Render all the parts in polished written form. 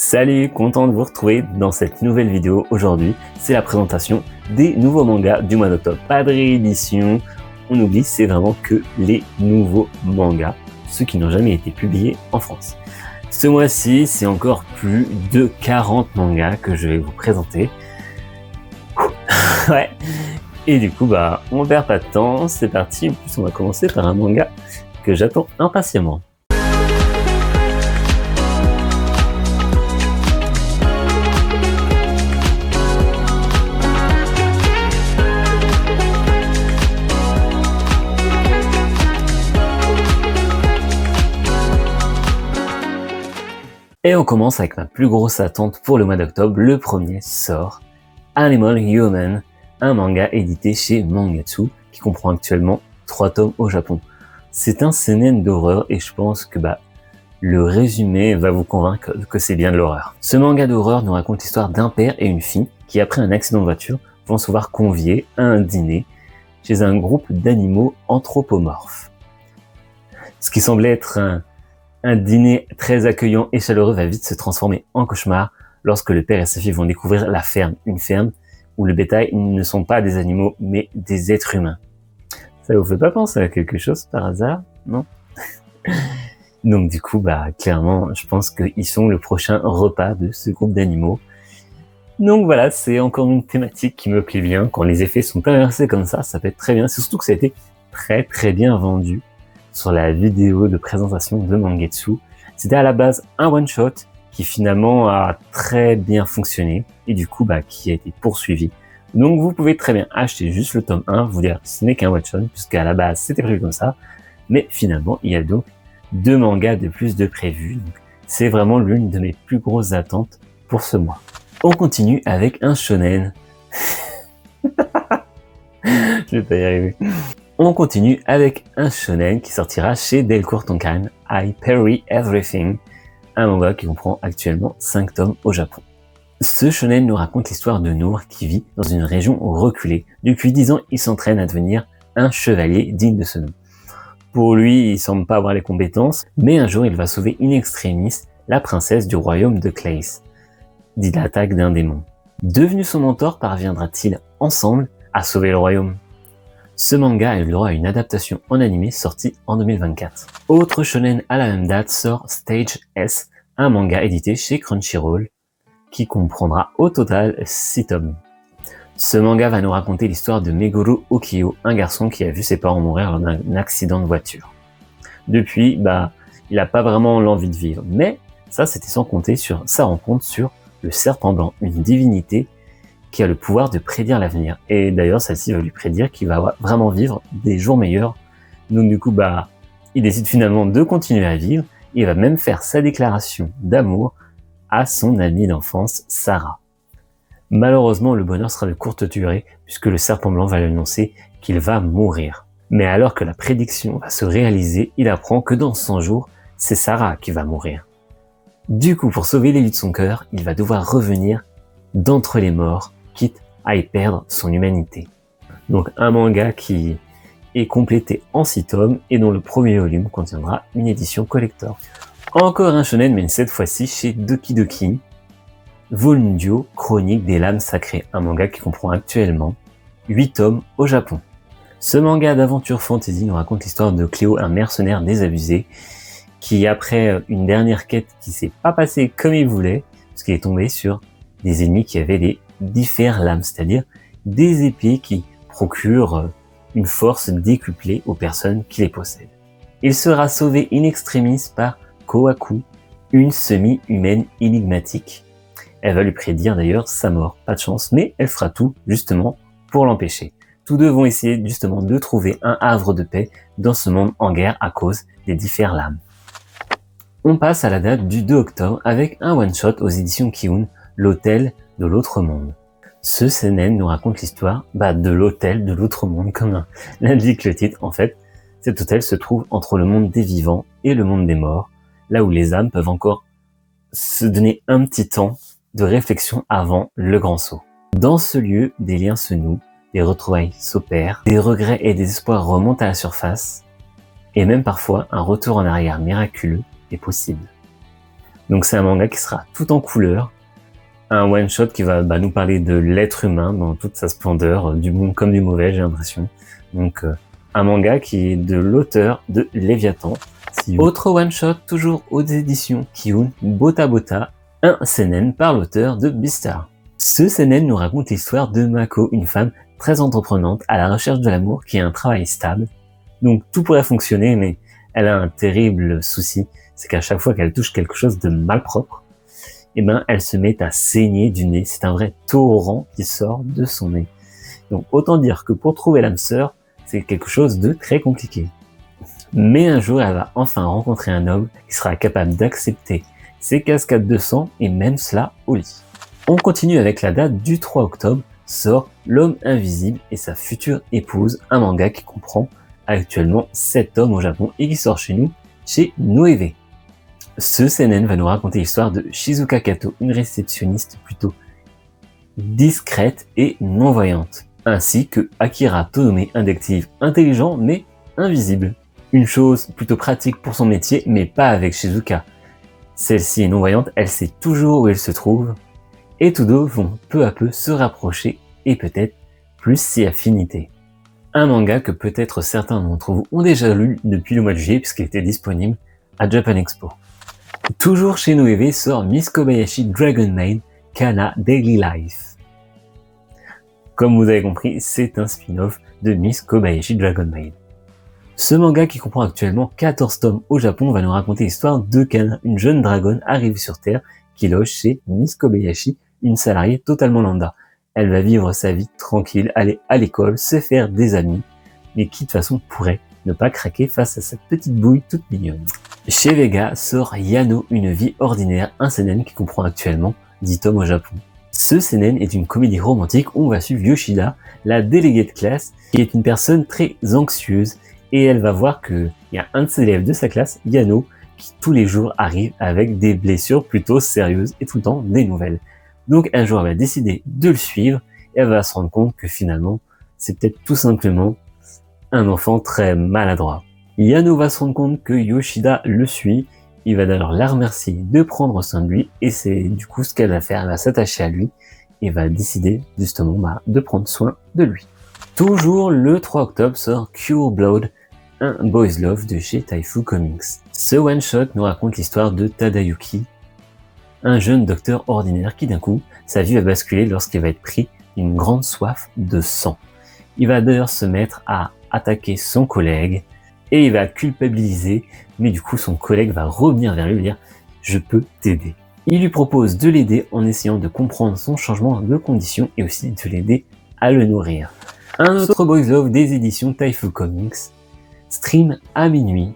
Salut, content de vous retrouver dans cette nouvelle vidéo. Aujourd'hui, c'est la présentation des nouveaux mangas du mois d'octobre. Pas de réédition, on oublie, c'est vraiment que les nouveaux mangas, ceux qui n'ont jamais été publiés en France. Ce mois-ci, c'est encore plus de 40 mangas que je vais vous présenter. Ouais. Et du coup, on perd pas de temps, c'est parti. En plus, on va commencer par un manga que j'attends impatiemment. Et on commence avec ma plus grosse attente pour le mois d'octobre. Le premier sort Animal Human, un manga édité chez Mangatsu qui comprend actuellement 3 tomes au Japon. C'est un seinen d'horreur et je pense que le résumé va vous convaincre que c'est bien de l'horreur. Ce manga d'horreur nous raconte l'histoire d'un père et une fille qui, après un accident de voiture, vont se voir conviés à un dîner chez un groupe d'animaux anthropomorphes. Ce qui semblait être un dîner très accueillant et chaleureux va vite se transformer en cauchemar lorsque le père et sa fille vont découvrir la ferme, une ferme où le bétail ne sont pas des animaux mais des êtres humains. Ça vous fait pas penser à quelque chose par hasard, non? Donc du coup, clairement, je pense qu'ils sont le prochain repas de ce groupe d'animaux. Donc voilà, c'est encore une thématique qui me plaît bien. Quand les effets sont inversés comme ça peut être très bien. C'est surtout que ça a été très très bien vendu sur la vidéo de présentation de Mangetsu. C'était à la base un one-shot qui finalement a très bien fonctionné et du coup qui a été poursuivi. Donc vous pouvez très bien acheter juste le tome 1, vous dire ce n'est qu'un one-shot puisqu'à la base c'était prévu comme ça, mais finalement il y a donc 2 mangas de plus de prévus. C'est vraiment l'une de mes plus grosses attentes pour ce mois. On continue avec un shonen. Je vais pas y arriver. On continue avec un shonen qui sortira chez Delcourt Tonkan, I Parry Everything, un manga qui comprend actuellement 5 tomes au Japon. Ce shonen nous raconte l'histoire de Nour qui vit dans une région reculée. Depuis 10 ans, il s'entraîne à devenir un chevalier digne de ce nom. Pour lui, il semble pas avoir les compétences, mais un jour il va sauver in extremis la princesse du royaume de Clays, de l'attaque d'un démon. Devenu son mentor, parviendra-t-il ensemble à sauver le royaume? Ce manga a eu le droit à une adaptation en animé sortie en 2024. Autre shonen à la même date sort Stage S, un manga édité chez Crunchyroll qui comprendra au total 6 tomes. Ce manga va nous raconter l'histoire de Meguro Okio, un garçon qui a vu ses parents mourir lors d'un accident de voiture. Depuis, il n'a pas vraiment l'envie de vivre, mais ça c'était sans compter sur sa rencontre sur le serpent blanc, une divinité qui a le pouvoir de prédire l'avenir. Et d'ailleurs, celle-ci va lui prédire qu'il va vraiment vivre des jours meilleurs. Donc du coup, il décide finalement de continuer à vivre. Il va même faire sa déclaration d'amour à son amie d'enfance, Sarah. Malheureusement, le bonheur sera de courte durée, puisque le serpent blanc va lui annoncer qu'il va mourir. Mais alors que la prédiction va se réaliser, il apprend que dans 100 jours, c'est Sarah qui va mourir. Du coup, pour sauver l'élu de son cœur, il va devoir revenir d'entre les morts, quitte à y perdre son humanité. Donc un manga qui est complété en 6 tomes et dont le premier volume contiendra une édition collector. Encore un shonen, mais cette fois-ci chez Doki Doki, Volundio, Chronique des lames sacrées, un manga qui comprend actuellement 8 tomes au Japon. Ce manga d'aventure fantasy nous raconte l'histoire de Cléo, un mercenaire désabusé, qui après une dernière quête qui s'est pas passée comme il voulait, parce qu'il est tombé sur des ennemis qui avaient des diffères-lames, c'est-à-dire des épées qui procurent une force décuplée aux personnes qui les possèdent. Il sera sauvé in extremis par Kohaku, une semi-humaine énigmatique. Elle va lui prédire d'ailleurs sa mort, pas de chance, mais elle fera tout justement pour l'empêcher. Tous deux vont essayer justement de trouver un havre de paix dans ce monde en guerre à cause des diffères-lames. On passe à la date du 2 octobre avec un one-shot aux éditions Kiun, l'hôtel de l'autre monde. Ce seinen nous raconte l'histoire de l'hôtel de l'autre monde, comme l'indique le titre. En fait, cet hôtel se trouve entre le monde des vivants et le monde des morts, là où les âmes peuvent encore se donner un petit temps de réflexion avant le grand saut. Dans ce lieu, des liens se nouent, des retrouvailles s'opèrent, des regrets et des espoirs remontent à la surface, et même parfois un retour en arrière miraculeux est possible. Donc c'est un manga qui sera tout en couleur, un one-shot qui va nous parler de l'être humain dans toute sa splendeur, du bon comme du mauvais, j'ai l'impression. Donc un manga qui est de l'auteur de Léviathan. Autre one-shot, toujours aux éditions Kiun, Bota Bota, un seinen par l'auteur de Beastar. Ce seinen nous raconte l'histoire de Mako, une femme très entreprenante à la recherche de l'amour qui a un travail stable. Donc tout pourrait fonctionner, mais elle a un terrible souci, c'est qu'à chaque fois qu'elle touche quelque chose de malpropre, elle se met à saigner du nez. C'est un vrai torrent qui sort de son nez. Donc autant dire que pour trouver l'âme sœur, c'est quelque chose de très compliqué. Mais un jour, elle va enfin rencontrer un homme qui sera capable d'accepter ses cascades de sang et même cela au lit. On continue avec la date du 3 octobre, sort L'Homme Invisible et sa future épouse, un manga qui comprend actuellement 7 tomes au Japon et qui sort chez nous, chez Noévé. Ce seinen va nous raconter l'histoire de Shizuka Kato, une réceptionniste plutôt discrète et non-voyante, ainsi que Akira Todome, un détective intelligent mais invisible. Une chose plutôt pratique pour son métier, mais pas avec Shizuka. Celle-ci est non-voyante, elle sait toujours où elle se trouve, et tous deux vont peu à peu se rapprocher et peut-être plus s'y affinité. Un manga que peut-être certains d'entre vous ont déjà lu depuis le mois de juillet puisqu'il était disponible à Japan Expo. Toujours chez Noévé sort Miss Kobayashi Dragon Maid Kana Daily Life. Comme vous avez compris, c'est un spin-off de Miss Kobayashi Dragon Maid. Ce manga qui comprend actuellement 14 tomes au Japon va nous raconter l'histoire de Kana, une jeune dragonne arrivée sur Terre qui loge chez Miss Kobayashi, une salariée totalement lambda. Elle va vivre sa vie tranquille, aller à l'école, se faire des amis, mais qui de toute façon pourrait ne pas craquer face à cette petite bouille toute mignonne. Chez Vega sort Yano, une vie ordinaire, un seinen qui comprend actuellement 10 tomes au Japon. Ce seinen est une comédie romantique où on va suivre Yoshida, la déléguée de classe, qui est une personne très anxieuse, et elle va voir qu'il y a un de ses élèves de sa classe, Yano, qui tous les jours arrive avec des blessures plutôt sérieuses et tout le temps des nouvelles. Donc un jour elle va décider de le suivre et elle va se rendre compte que finalement c'est peut-être tout simplement un enfant très maladroit. Yano va se rendre compte que Yoshida le suit, il va d'ailleurs la remercier de prendre soin de lui et c'est du coup ce qu'elle va faire, elle va s'attacher à lui et va décider justement de prendre soin de lui. Toujours le 3 octobre sort Cure Blood, un boys love de chez Taifu Comics. Ce one-shot nous raconte l'histoire de Tadayuki, un jeune docteur ordinaire qui d'un coup, sa vie va basculer lorsqu'il va être pris d'une grande soif de sang. Il va d'ailleurs se mettre à attaquer son collègue et il va culpabiliser, mais du coup son collègue va revenir vers lui et dire « Je peux t'aider ». Il lui propose de l'aider en essayant de comprendre son changement de condition et aussi de l'aider à le nourrir. Un autre boys love des éditions Taifu Comics, Stream à minuit,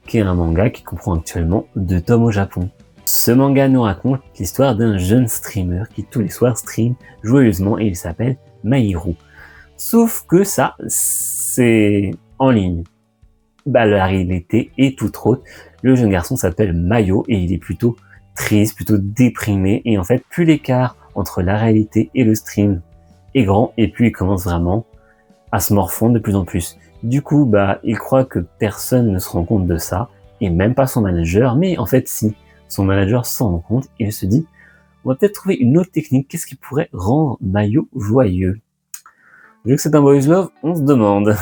qui est un manga qui comprend actuellement 2 tomes au Japon. Ce manga nous raconte l'histoire d'un jeune streamer qui tous les soirs stream joyeusement et il s'appelle Mahiru. Sauf que ça, c'est en ligne. La réalité est toute autre. Le jeune garçon s'appelle Mayo et il est plutôt triste, plutôt déprimé et en fait plus l'écart entre la réalité et le stream est grand et plus il commence vraiment à se morfondre de plus en plus. Du coup, il croit que personne ne se rend compte de ça, et même pas son manager, mais en fait si, son manager s'en rend compte, et il se dit, on va peut-être trouver une autre technique, qu'est-ce qui pourrait rendre Mayo joyeux? Vu que c'est un boys love, on se demande.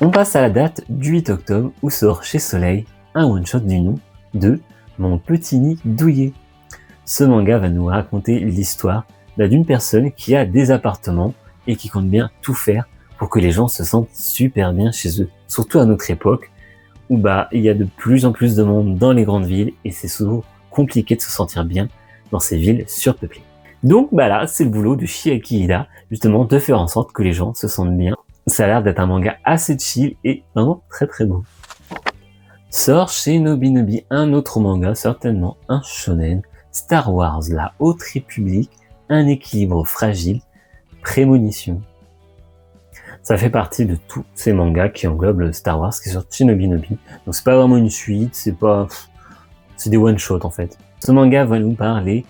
On passe à la date du 8 octobre, où sort chez Soleil un one-shot du nom de Mon Petit Nid Douillet. Ce manga va nous raconter l'histoire d'une personne qui a des appartements, et qui compte bien tout faire pour que les gens se sentent super bien chez eux. Surtout à notre époque, où il y a de plus en plus de monde dans les grandes villes, et c'est souvent compliqué de se sentir bien dans ces villes surpeuplées. Donc là, c'est le boulot de Chiaki Ida, justement, de faire en sorte que les gens se sentent bien. Ça a l'air d'être un manga assez chill et vraiment très très beau. Sort chez Nobinobi un autre manga, certainement un shonen, Star Wars, la Haute République, un équilibre fragile, prémonition. Ça fait partie de tous ces mangas qui englobent le Star Wars qui sort chez Nobinobi. Donc c'est pas vraiment une suite, c'est des one-shots en fait. Ce manga va nous parler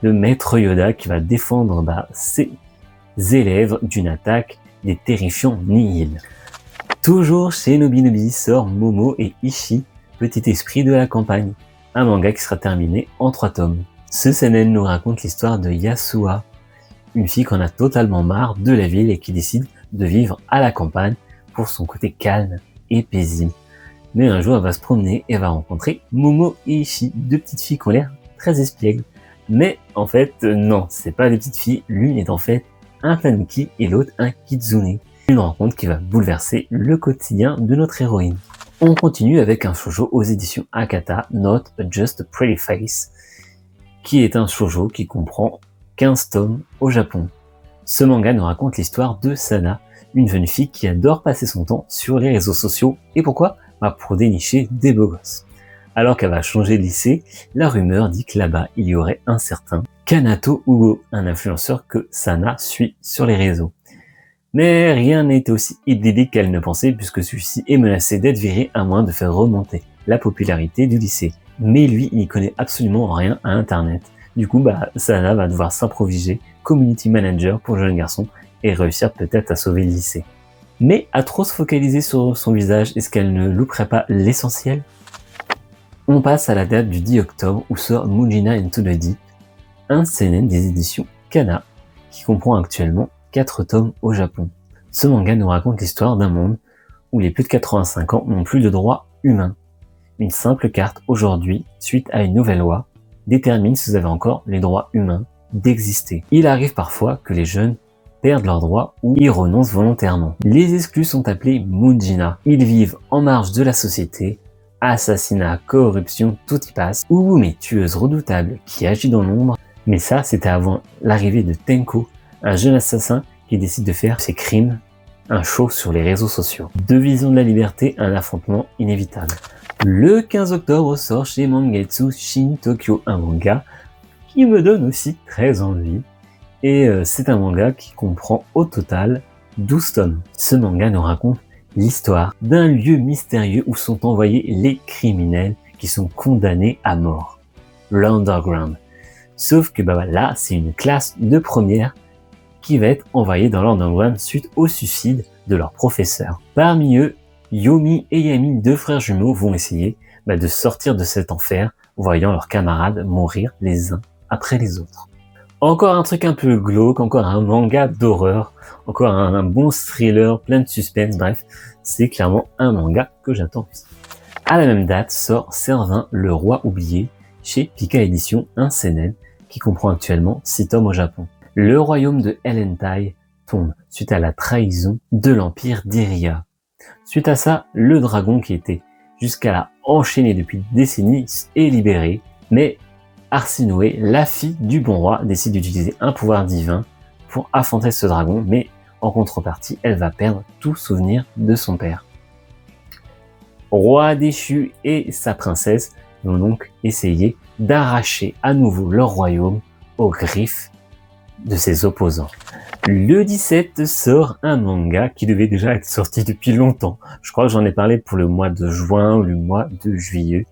de Maître Yoda qui va défendre ses élèves d'une attaque des terrifiants Nihil. Toujours chez Nobinobi sort Momo et Ishi, petit esprit de la campagne. un manga qui sera terminé en 3 tomes. Ce seinen nous raconte l'histoire de Yasuha, une fille qu'on a totalement marre de la ville et qui décide de vivre à la campagne pour son côté calme et paisible. Mais un jour, elle va se promener et va rencontrer Momo et Ishi, 2 petites filles qui ont l'air très espiègles. Mais en fait, non, c'est pas des petites filles. L'une est en fait un tanuki et l'autre un kitsune. Une rencontre qui va bouleverser le quotidien de notre héroïne. On continue avec un shoujo aux éditions Akata, Not Just a Pretty Face, qui est un shoujo qui comprend 15 tomes au Japon. Ce manga nous raconte l'histoire de Sana, une jeune fille qui adore passer son temps sur les réseaux sociaux. Et pourquoi ? Pour dénicher des beaux gosses. Alors qu'elle va changer de lycée, la rumeur dit que là-bas, il y aurait un certain Kanato Ugo, un influenceur que Sana suit sur les réseaux. Mais rien n'a été aussi idyllique qu'elle ne pensait, puisque celui-ci est menacé d'être viré à moins de faire remonter la popularité du lycée. Mais lui, il n'y connaît absolument rien à Internet. Du coup, Sana va devoir s'improviser community manager pour le jeune garçon et réussir peut-être à sauver le lycée. Mais à trop se focaliser sur son visage, est-ce qu'elle ne louperait pas l'essentiel ? On passe à la date du 10 octobre où sort Mujina Into the Deep, un seinen des éditions Kana, qui comprend actuellement 4 tomes au Japon. Ce manga nous raconte l'histoire d'un monde où les plus de 85 ans n'ont plus de droits humains. Une simple carte aujourd'hui, suite à une nouvelle loi, détermine si vous avez encore les droits humains d'exister. Il arrive parfois que les jeunes perdent leurs droits ou y renoncent volontairement. Les exclus sont appelés Mujina. Ils vivent en marge de la société. Assassinat, corruption, tout y passe. Mais tueuse redoutable qui agit dans l'ombre. Mais ça, c'était avant l'arrivée de Tenko, un jeune assassin qui décide de faire ses crimes un show sur les réseaux sociaux. 2 visions de la liberté, un affrontement inévitable. Le 15 octobre sort chez Mangetsu Shin Tokyo, un manga qui me donne aussi très envie. Et c'est un manga qui comprend au total 12 tomes. Ce manga nous raconte l'histoire d'un lieu mystérieux où sont envoyés les criminels qui sont condamnés à mort. L'Underground. Sauf que là, c'est une classe de première qui va être envoyée dans l'Underground suite au suicide de leur professeur. Parmi eux, Yomi et Yami, 2 frères jumeaux, vont essayer de sortir de cet enfer, voyant leurs camarades mourir les uns après les autres. Encore un truc un peu glauque, encore un manga d'horreur, encore un bon thriller plein de suspense, bref, c'est clairement un manga que j'attends. À la même date sort Servin, le roi oublié, chez Pika Édition, un seinen qui comprend actuellement 6 tomes au Japon. Le royaume de Ellentai tombe suite à la trahison de l'empire d'Iria. Suite à ça, le dragon qui était jusqu'à là enchaîné depuis des décennies est libéré, mais Arsinoé, la fille du bon roi, décide d'utiliser un pouvoir divin pour affronter ce dragon, mais en contrepartie, elle va perdre tout souvenir de son père. Roi déchu et sa princesse vont donc essayer d'arracher à nouveau leur royaume aux griffes de ses opposants. Le 17 sort un manga qui devait déjà être sorti depuis longtemps. Je crois que j'en ai parlé pour le mois de juin ou le mois de juillet.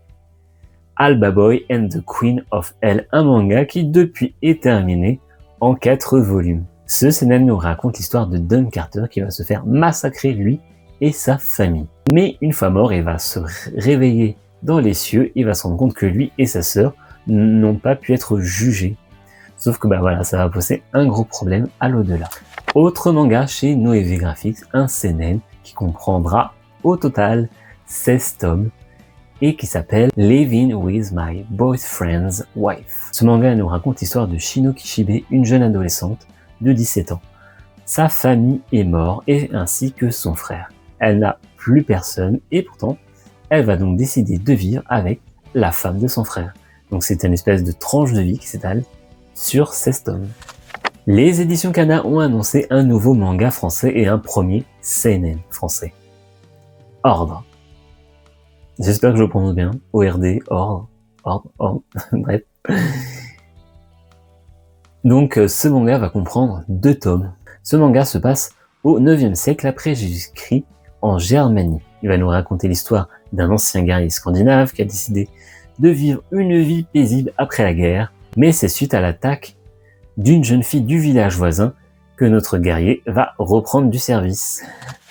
Alba Boy and the Queen of Hell, un manga qui depuis est terminé en 4 volumes. Ce seinen nous raconte l'histoire de Don Carter qui va se faire massacrer lui et sa famille. Mais une fois mort, il va se réveiller dans les cieux, il va se rendre compte que lui et sa sœur n'ont pas pu être jugés. Sauf que ça va poser un gros problème à l'au-delà. Autre manga chez Noévé Graphics, un seinen qui comprendra au total 16 tomes et qui s'appelle Living with My Boyfriend's Wife. Ce manga nous raconte l'histoire de Shino Kishibe, une jeune adolescente de 17 ans. Sa famille est morte et ainsi que son frère. Elle n'a plus personne et pourtant, elle va donc décider de vivre avec la femme de son frère. Donc c'est une espèce de tranche de vie qui s'étale sur 16 tomes. Les éditions Kana ont annoncé un nouveau manga français et un premier seinen français. Ordre. J'espère que je le prononce bien. ORD, ordre, bref. Donc ce manga va comprendre 2 tomes. Ce manga se passe au 9e siècle après Jésus-Christ en Germanie. Il va nous raconter l'histoire d'un ancien guerrier scandinave qui a décidé de vivre une vie paisible après la guerre, mais c'est suite à l'attaque d'une jeune fille du village voisin que notre guerrier va reprendre du service.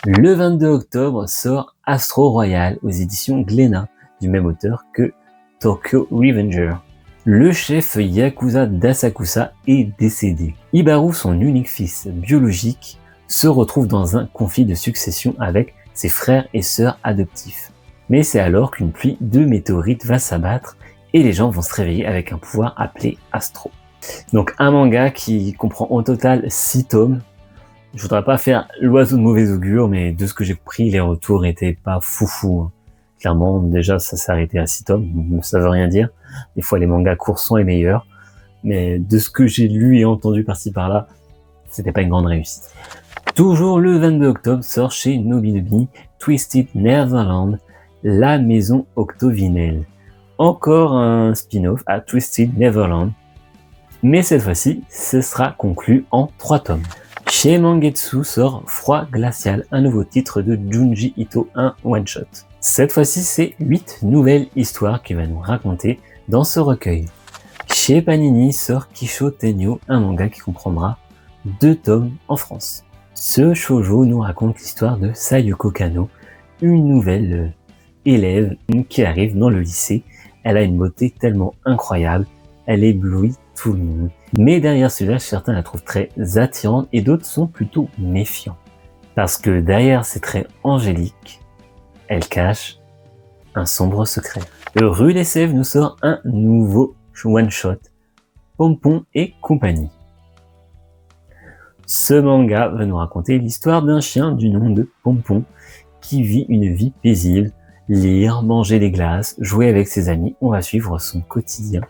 Le 22 octobre sort Astro Royal aux éditions Glénat, du même auteur que Tokyo Revenger. Le chef Yakuza d'Asakusa est décédé. Hibaru, son unique fils biologique, se retrouve dans un conflit de succession avec ses frères et sœurs adoptifs. Mais c'est alors qu'une pluie de météorites va s'abattre et les gens vont se réveiller avec un pouvoir appelé Astro. Donc un manga qui comprend au total 6 tomes. Je voudrais pas faire l'oiseau de mauvais augure, mais de ce que j'ai compris, les retours étaient pas foufou. Clairement, déjà, ça s'est arrêté à 6 tomes, ça veut rien dire. Des fois, les mangas courts sont les meilleurs. Mais de ce que j'ai lu et entendu par-ci par-là, c'était pas une grande réussite. Toujours le 22 octobre sort chez Nobinobi Twisted Neverland, la maison octovinelle. Encore un spin-off à Twisted Neverland. Mais cette fois-ci, ce sera conclu en 3 tomes. Chez Mangetsu sort Froid Glacial, un nouveau titre de Junji Ito, un one-shot. Cette fois-ci, c'est 8 nouvelles histoires qu'il va nous raconter dans ce recueil. Chez Panini sort Kisho Tenyo, un manga qui comprendra 2 tomes en France. Ce shoujo nous raconte l'histoire de Sayoko Kano, une nouvelle élève qui arrive dans le lycée. Elle a une beauté tellement incroyable, elle éblouit tout le monde. Mais derrière cela, certains la trouvent très attirante et d'autres sont plutôt méfiants. Parce que derrière ses traits angéliques, elle cache un sombre secret. Rue des Sèvres nous sort un nouveau one-shot, Pompon et compagnie. Ce manga va nous raconter l'histoire d'un chien du nom de Pompon qui vit une vie paisible, lire, manger des glaces, jouer avec ses amis. On va suivre son quotidien.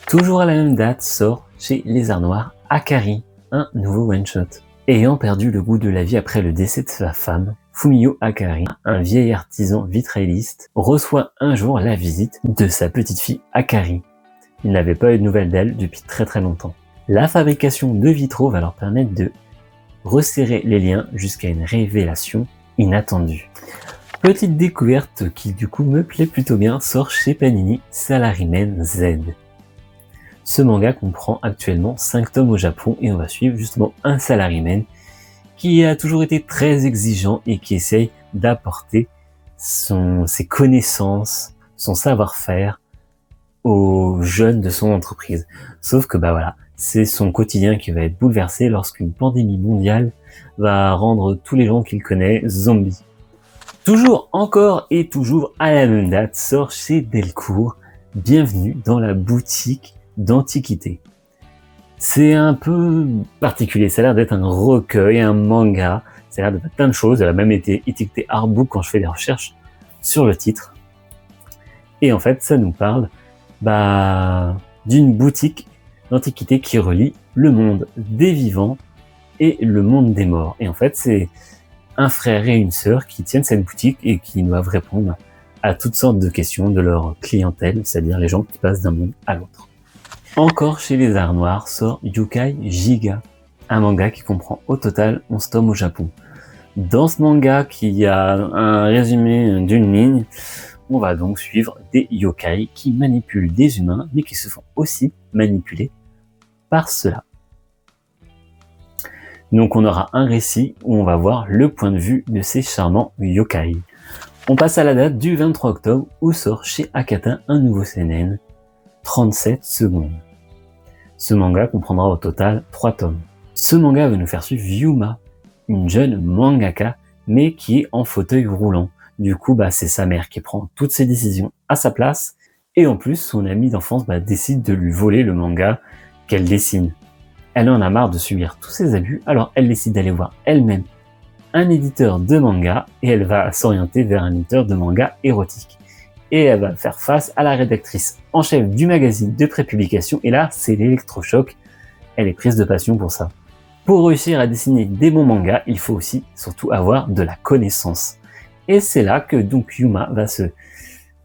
Toujours à la même date sort chez Les Arts Noirs Akari, un nouveau one-shot. Ayant perdu le goût de la vie après le décès de sa femme, Fumio Akari, un vieil artisan vitrailliste, reçoit un jour la visite de sa petite fille Akari. Il n'avait pas eu de nouvelles d'elle depuis très très longtemps. La fabrication de vitraux va leur permettre de resserrer les liens jusqu'à une révélation inattendue. Petite découverte qui du coup me plaît plutôt bien, sort chez Panini Salaryman Z. Ce manga comprend actuellement 5 tomes au Japon et on va suivre justement un salaryman qui a toujours été très exigeant et qui essaye d'apporter ses connaissances, son savoir-faire aux jeunes de son entreprise. Sauf que voilà, c'est son quotidien qui va être bouleversé lorsqu'une pandémie mondiale va rendre tous les gens qu'il connaît zombies. Toujours encore et toujours à la même date sort chez Delcourt Bienvenue dans la boutique d'Antiquité. C'est un peu particulier, ça a l'air d'être un recueil, un manga, ça a l'air d'être plein de choses, elle a même été étiquetée artbook quand je fais des recherches sur le titre. Et en fait, ça nous parle d'une boutique d'Antiquité qui relie le monde des vivants et le monde des morts. Et en fait, c'est un frère et une sœur qui tiennent cette boutique et qui doivent répondre à toutes sortes de questions de leur clientèle, c'est-à-dire les gens qui passent d'un monde à l'autre. Encore chez Les Arts Noirs sort Yokai Giga, un manga qui comprend au total 11 tomes au Japon. Dans ce manga qui a un résumé d'une ligne, on va donc suivre des yokai qui manipulent des humains mais qui se font aussi manipuler par cela. Donc on aura un récit où on va voir le point de vue de ces charmants yokai. On passe à la date du 23 octobre où sort chez Akata un nouveau seinen, 37 secondes. Ce manga comprendra au total 3 tomes. Ce manga va nous faire suivre Yuma, une jeune mangaka, mais qui est en fauteuil roulant. Du coup, c'est sa mère qui prend toutes ses décisions à sa place, et en plus, son amie d'enfance décide de lui voler le manga qu'elle dessine. Elle en a marre de subir tous ces abus, alors elle décide d'aller voir elle-même un éditeur de manga, et elle va s'orienter vers un éditeur de manga érotique. Et elle va faire face à la rédactrice en chef du magazine de prépublication, et là, c'est l'électrochoc. Elle est prise de passion pour ça. Pour réussir à dessiner des bons mangas, il faut aussi, surtout, avoir de la connaissance. Et c'est là que donc Yuma va se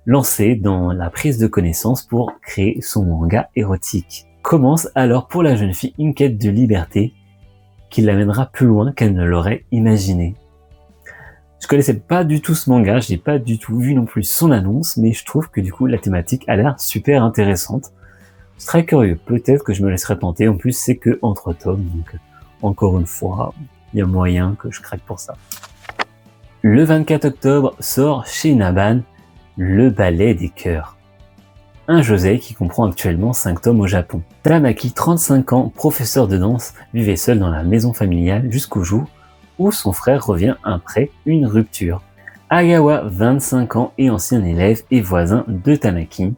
lancer dans la prise de connaissance pour créer son manga érotique. Commence alors pour la jeune fille une quête de liberté qui l'amènera plus loin qu'elle ne l'aurait imaginé. Je connaissais pas du tout ce manga, je n'ai pas du tout vu non plus son annonce, mais je trouve que du coup la thématique a l'air super intéressante. C'est très curieux, peut-être que je me laisserai tenter, en plus c'est que entre tomes, donc encore une fois, il y a moyen que je craque pour ça. Le 24 octobre sort chez Naban, le ballet des cœurs. un josei qui comprend actuellement 5 tomes au Japon. Tamaki, 35 ans, professeur de danse, vivait seul dans la maison familiale jusqu'au jour où son frère revient après une rupture. Agawa, 25 ans et ancien élève et voisin de Tamaki,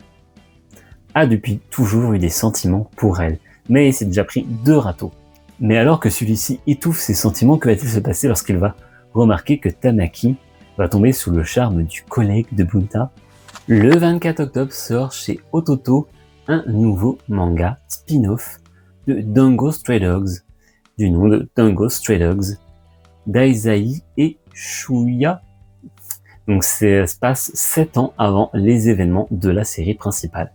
a depuis toujours eu des sentiments pour elle, mais il s'est déjà pris 2 râteaux. Mais alors que celui-ci étouffe ses sentiments, que va-t-il se passer lorsqu'il va remarquer que Tamaki va tomber sous le charme du collègue de Bunta? Le 24 octobre sort chez Ototo un nouveau manga spin-off de Dango Stray Dogs, du nom de Dango Stray Dogs, Daisaï et Shuya. Donc ça se passe 7 ans avant les événements de la série principale.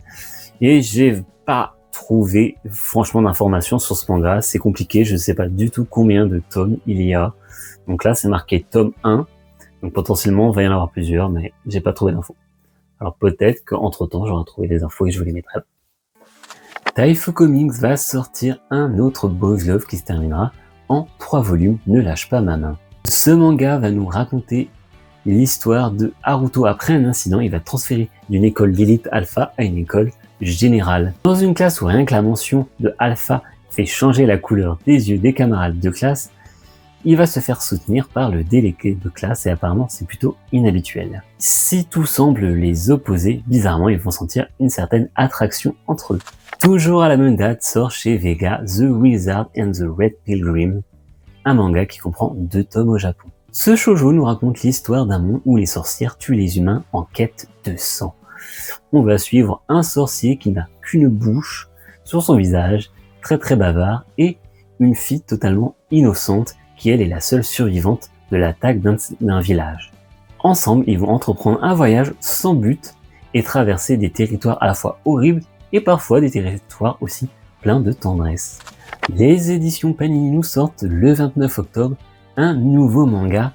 Et j'ai pas trouvé franchement d'informations sur ce manga, c'est compliqué, je ne sais pas du tout combien de tomes il y a. Donc là c'est marqué tome 1, donc potentiellement il va y en avoir plusieurs, mais j'ai pas trouvé d'infos. Alors peut-être qu'entre temps j'aurai trouvé des infos et je vous les mettrai là. Taifu Comics va sortir un autre Boys Love qui se terminera en 3 volumes, Ne lâche pas ma main. Ce manga va nous raconter l'histoire de Haruto. Après un incident, il va transférer d'une école d'élite alpha à une école générale. Dans une classe où rien que la mention de alpha fait changer la couleur des yeux des camarades de classe, il va se faire soutenir par le délégué de classe et apparemment c'est plutôt inhabituel. Si tout semble les opposer, bizarrement ils vont sentir une certaine attraction entre eux. Toujours à la même date sort chez Vega The Wizard and the Red Pilgrim, un manga qui comprend 2 tomes au Japon. Ce shoujo nous raconte l'histoire d'un monde où les sorcières tuent les humains en quête de sang. On va suivre un sorcier qui n'a qu'une bouche sur son visage, très bavard, et une fille totalement innocente qui elle est la seule survivante de l'attaque d'un village. Ensemble, ils vont entreprendre un voyage sans but et traverser des territoires à la fois horribles et parfois des territoires aussi pleins de tendresse. Les éditions Panini nous sortent le 29 octobre un nouveau manga,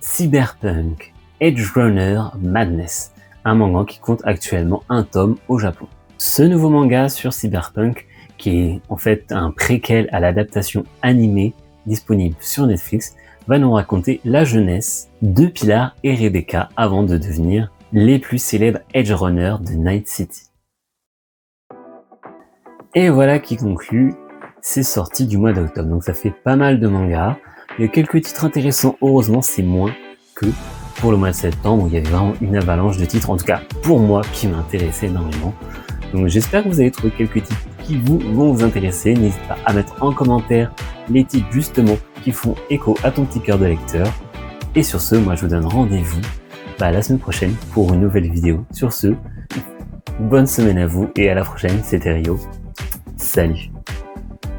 Cyberpunk Edgerunner Madness, un manga qui compte actuellement 1 tome au Japon. Ce nouveau manga sur Cyberpunk, qui est en fait un préquel à l'adaptation animée disponible sur Netflix, va nous raconter la jeunesse de Pilar et Rebecca avant de devenir les plus célèbres Edgerunners de Night City. Et voilà qui conclut ces sorties du mois d'octobre. Donc ça fait pas mal de mangas. Il y a quelques titres intéressants, heureusement c'est moins que pour le mois de septembre où il y avait vraiment une avalanche de titres, en tout cas pour moi qui m'intéressait énormément. Donc j'espère que vous avez trouvé quelques titres qui vont vous intéresser. N'hésitez pas à mettre en commentaire les titres justement qui font écho à ton petit cœur de lecteur. Et sur ce, moi je vous donne rendez-vous la semaine prochaine pour une nouvelle vidéo. Sur ce, bonne semaine à vous et à la prochaine, c'était Rio. Salut!